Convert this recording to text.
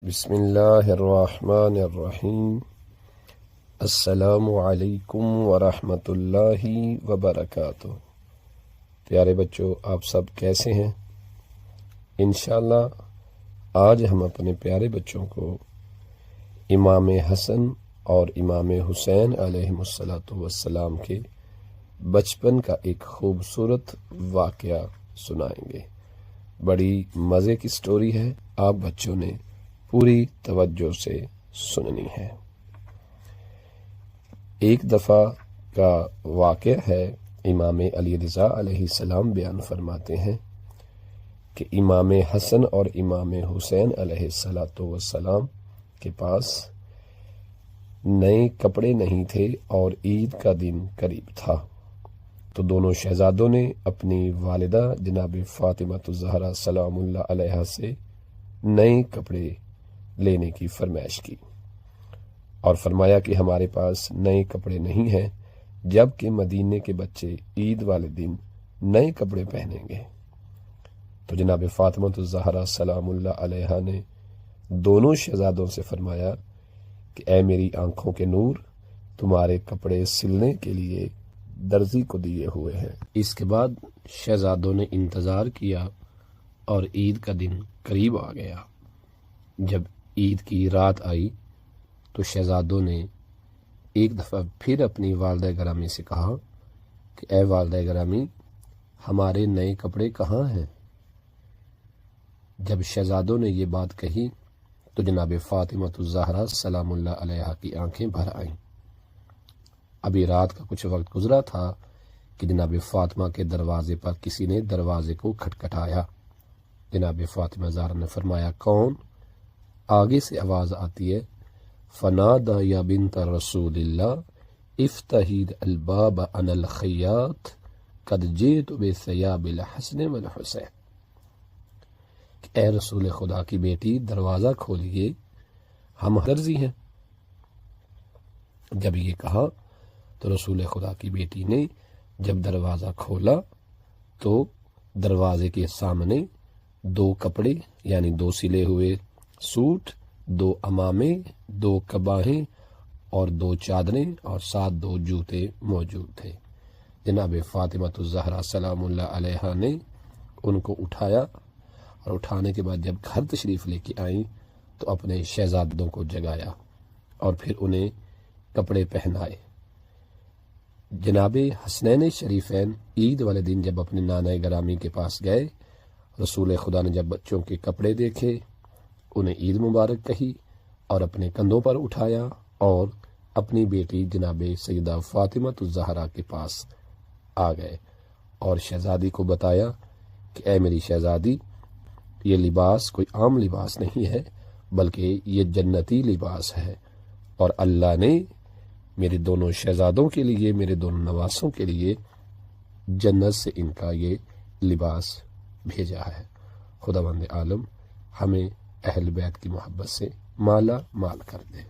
بسم اللہ الرحمن الرحیم۔ السلام علیکم ورحمۃ اللہ وبرکاتہ۔ پیارے بچوں، آپ سب کیسے ہیں؟ انشاءاللہ آج ہم اپنے پیارے بچوں کو امام حسن اور امام حسین علیہ السلام کے بچپن کا ایک خوبصورت واقعہ سنائیں گے۔ بڑی مزے کی سٹوری ہے، آپ بچوں نے پوری توجہ سے سننی ہے۔ ایک دفعہ کا واقعہ ہے، امام علی رضا علیہ السلام بیان فرماتے ہیں کہ امام حسن اور امام حسین علیہ السلام کے پاس نئے کپڑے نہیں تھے اور عید کا دن قریب تھا، تو دونوں شہزادوں نے اپنی والدہ جناب فاطمہ الزہرا سلام اللہ علیہا سے نئے کپڑے لینے کی فرمائش کی اور فرمایا کہ ہمارے پاس نئے کپڑے نہیں ہیں، جبکہ مدینے کے بچے عید والے دن نئے کپڑے پہنیں گے۔ تو جناب فاطمہ الزہرا سلام اللہ علیہا نے دونوں شہزادوں سے فرمایا کہ اے میری آنکھوں کے نور، تمہارے کپڑے سلنے کے لیے درزی کو دیے ہوئے ہیں۔ اس کے بعد شہزادوں نے انتظار کیا اور عید کا دن قریب آ گیا۔ جب عید کی رات آئی تو شہزادوں نے ایک دفعہ پھر اپنی والدہ گرامی سے کہا کہ اے والدہ گرامی، ہمارے نئے کپڑے کہاں ہیں؟ جب شہزادوں نے یہ بات کہی تو جناب فاطمہ الزہرا سلام اللہ علیہا کی آنکھیں بھر آئیں۔ ابھی رات کا کچھ وقت گزرا تھا کہ جناب فاطمہ کے دروازے پر کسی نے دروازے کو کھٹکھٹایا۔ جناب فاطمہ زہرا نے فرمایا، کون؟ آگے سے آواز آتی ہے، فنادى یا بنت رسول اللہ افتحی الباب انا الخیاط قد جئت بثیاب الحسن والحسین، اے رسول خدا کی بیٹی دروازہ کھولیے، ہم درزی ہیں۔ جب یہ کہا تو رسول خدا کی بیٹی نے جب دروازہ کھولا تو دروازے کے سامنے دو کپڑے یعنی دو سلے ہوئے سوٹ، دو عمامے، دو کباہیں اور دو چادریں اور ساتھ دو جوتے موجود تھے۔ جناب فاطمہ الزہرا سلام اللہ علیہا نے ان کو اٹھایا اور اٹھانے کے بعد جب گھر تشریف لے کے آئیں تو اپنے شہزادوں کو جگایا اور پھر انہیں کپڑے پہنائے۔ جناب حسنین شریفین عید والے دن جب اپنے نانا گرامی کے پاس گئے، رسول خدا نے جب بچوں کے کپڑے دیکھے، انہیں عید مبارک کہی اور اپنے کندھوں پر اٹھایا اور اپنی بیٹی جناب سیدہ فاطمہ الزہرا کے پاس آ گئے اور شہزادی کو بتایا کہ اے میری شہزادی، یہ لباس کوئی عام لباس نہیں ہے بلکہ یہ جنتی لباس ہے، اور اللہ نے میرے دونوں شہزادوں کے لیے، میرے دونوں نواسوں کے لیے جنت سے ان کا یہ لباس بھیجا ہے۔ خداوند عالم ہمیں اہل بیت کی محبت سے مالا مال کر دے۔